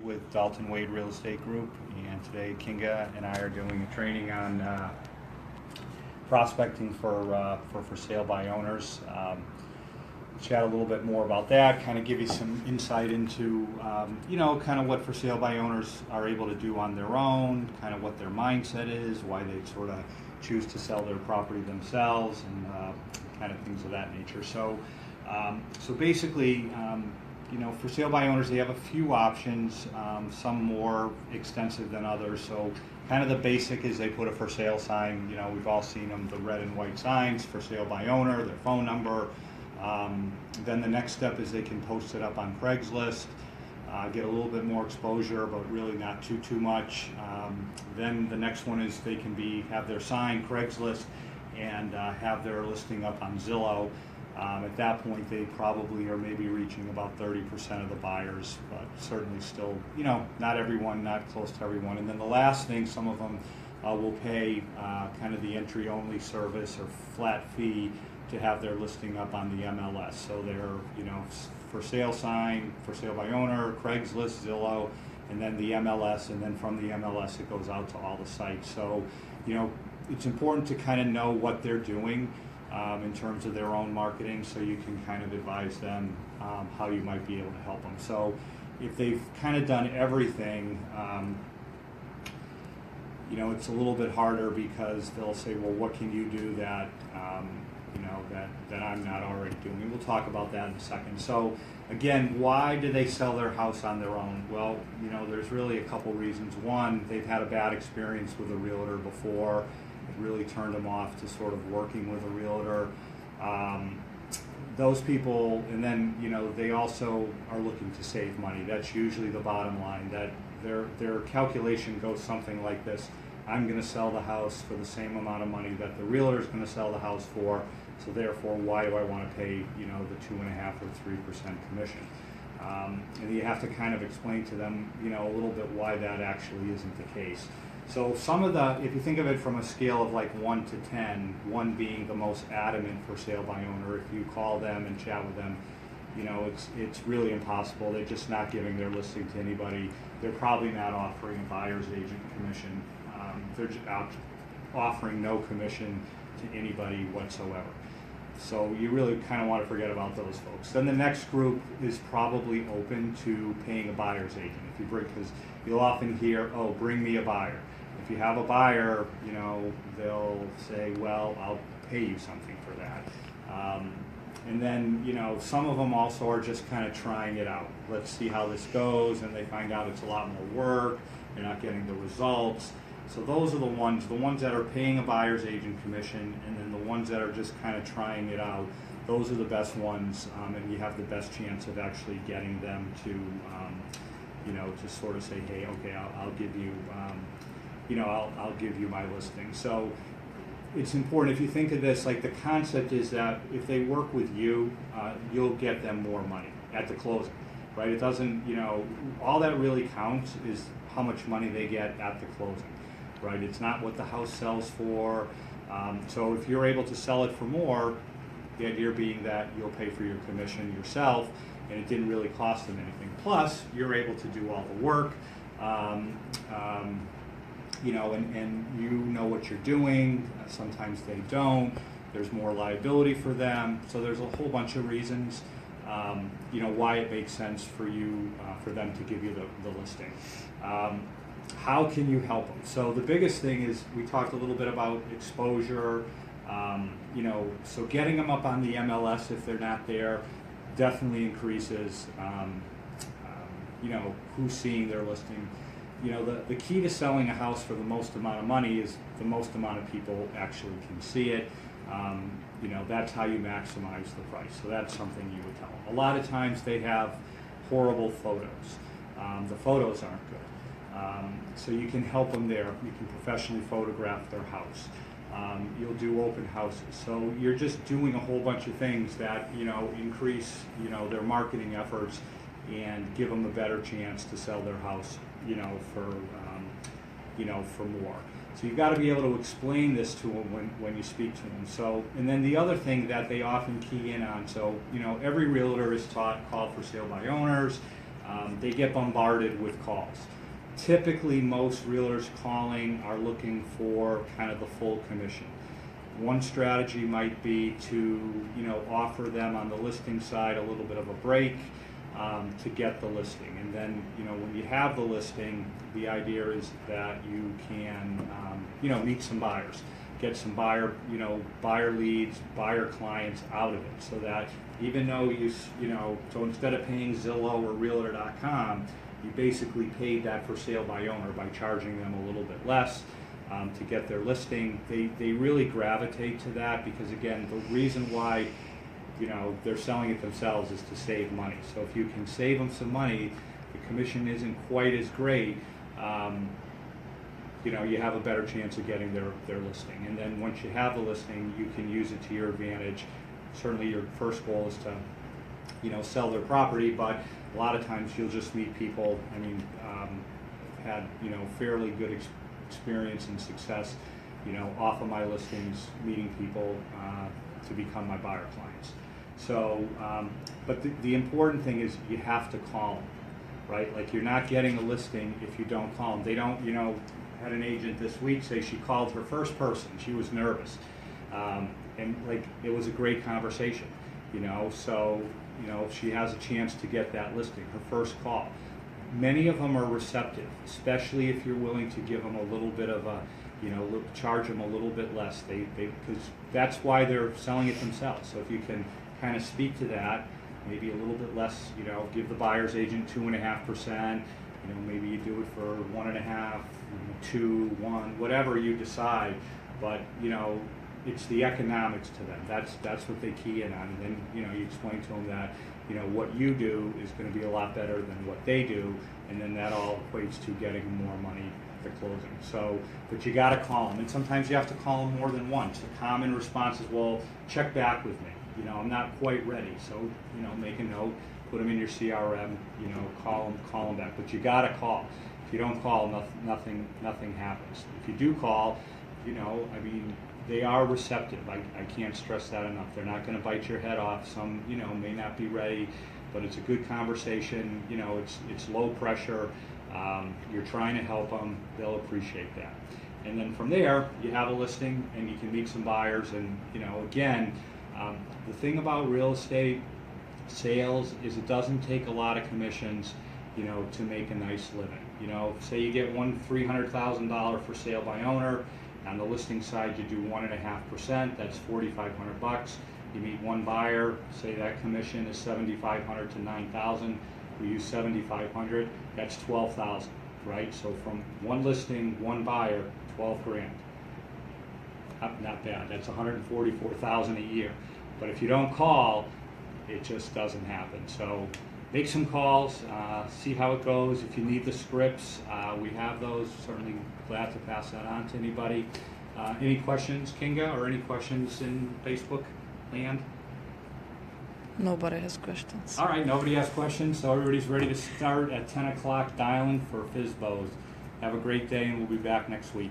With Dalton Wade Real Estate Group, and today Kinga and I are doing a training on prospecting for sale by owners. Chat a little bit more about that, kind of give you some insight into kind of what for sale by owners are able to do on their own, kind of what their mindset is, why they sort of choose to sell their property themselves, and kind of things of that nature. So basically, for sale by owners, they have a few options, some more extensive than others. So kind of the basic is they put a for sale sign. We've all seen them, the red and white signs, for sale by owner, their phone number. Then the next step is they can post it up on Craigslist, get a little bit more exposure, but really not too much. Then the next one is they can have their sign, Craigslist, and have their listing up on Zillow. At that point, they probably are maybe reaching about 30% of the buyers, but certainly still, not everyone, not close to everyone. And then the last thing, some of them will pay kind of the entry-only service or flat fee to have their listing up on the MLS. So they're, for sale sign, for sale by owner, Craigslist, Zillow, and then the MLS, and then from the MLS it goes out to all the sites. So, it's important to kind of know what they're doing in terms of their own marketing, so you can kind of advise them how you might be able to help them. So if they've kind of done everything, it's a little bit harder, because they'll say, well, what can you do that that I'm not already doing? We'll talk about that in a second. So again, why do they sell their house on their own? Well, there's really a couple reasons. One, they've had a bad experience with a realtor before. It really turned them off to sort of working with a realtor. Those people, and then they also are looking to save money. That's usually the bottom line. That their calculation goes something like this: I'm going to sell the house for the same amount of money that the realtor is going to sell the house for. So therefore, why do I want to pay the 2.5% or 3% commission? And you have to kind of explain to them a little bit why that actually isn't the case. So if you think of it from a scale of like 1 to 10, 1 being the most adamant for sale by owner, if you call them and chat with them, it's really impossible. They're just not giving their listing to anybody. They're probably not offering a buyer's agent commission. They're just offering no commission to anybody whatsoever. So you really kind of want to forget about those folks. Then the next group is probably open to paying a buyer's agent. Because you'll often hear, oh, bring me a buyer. If you have a buyer, they'll say, well, I'll pay you something for that. And then, some of them also are just kind of trying it out. Let's see how this goes, and they find out it's a lot more work. They're not getting the results. So those are the ones that are paying a buyer's agent commission, and then the ones that are just kind of trying it out. Those are the best ones, and you have the best chance of actually getting them to to sort of say, hey, okay, I'll give you, I'll give you my listing. So it's important, if you think of this, like the concept is that if they work with you, you'll get them more money at the closing, right? It doesn't, all that really counts is how much money they get at the closing, right? It's not what the house sells for. So if you're able to sell it for more, the idea being that you'll pay for your commission yourself, and it didn't really cost them anything. Plus, you're able to do all the work, and you know what you're doing. Sometimes they don't. There's more liability for them. So there's a whole bunch of reasons, why it makes sense for them to give you the listing. How can you help them? So the biggest thing is, we talked a little bit about exposure. So getting them up on the MLS if they're not there definitely increases, who's seeing their listing. The key to selling a house for the most amount of money is the most amount of people actually can see it. That's how you maximize the price. So that's something you would tell them. A lot of times they have horrible photos. The photos aren't good. So you can help them there. You can professionally photograph their house. You'll do open houses. So you're just doing a whole bunch of things that, increase, their marketing efforts and give them a better chance to sell their house, for more. So you've got to be able to explain this to them when you speak to them. So, and then the other thing that they often key in on, so, every realtor is taught call for sale by owners. they get bombarded with calls. Typically, most realtors calling are looking for kind of the full commission. One strategy might be to, offer them on the listing side a little bit of a break to get the listing. And then, when you have the listing, the idea is that you can, meet some buyers, get some buyer leads, buyer clients out of it, so that even though so instead of paying Zillow or Realtor.com, you basically paid that for sale by owner by charging them a little bit less to get their listing. They really gravitate to that because, again, the reason why they're selling it themselves is to save money. So if you can save them some money, the commission isn't quite as great. You have a better chance of getting their listing. And then once you have the listing, you can use it to your advantage. Certainly your first goal is to sell their property, but a lot of times you'll just meet people. I mean, had fairly good experience and success off of my listings, meeting people to become my buyer clients. So, but the important thing is you have to call them, right? Like, you're not getting a listing if you don't call them. They don't, had an agent this week say she called her first person. She was nervous. And like, it was a great conversation, so, she has a chance to get that listing, her first call. Many of them are receptive, especially if you're willing to give them a little bit of a, charge them a little bit less. Because that's why they're selling it themselves. So if you can kind of speak to that, maybe a little bit less, give the buyer's agent 2.5%, maybe you do it for 1.5%, 2, 1, whatever you decide, but it's the economics to them. That's what they key in on, and then you explain to them that what you do is going to be a lot better than what they do, and then that all equates to getting more money at the closing. So, but you got to call them, and sometimes you have to call them more than once. The common response is, well, check back with me. I'm not quite ready. So make a note, put them in your CRM. Call them back. But you got to call. If you don't call, nothing happens. If you do call, they are receptive. I can't stress that enough. They're not going to bite your head off. Some, may not be ready, but it's a good conversation. It's low pressure. You're trying to help them. They'll appreciate that. And then from there, you have a listing and you can meet some buyers. And, again, the thing about real estate sales is it doesn't take a lot of commissions, to make a nice living. Say you get $300,000 for sale by owner. On the listing side, you do 1.5%. That's $4,500. You meet one buyer. Say that commission is $7,500 to $9,000. We use $7,500. That's $12,000, right? So from one listing, one buyer, $12,000. Not bad. That's $144,000 a year. But if you don't call, it just doesn't happen. So make some calls, see how it goes. If you need the scripts, we have those. Certainly glad to pass that on to anybody. Any questions, Kinga, or any questions in Facebook land? Nobody has questions. All right, nobody has questions, so everybody's ready to start at 10 o'clock dialing for FSBOs. Have a great day, and we'll be back next week.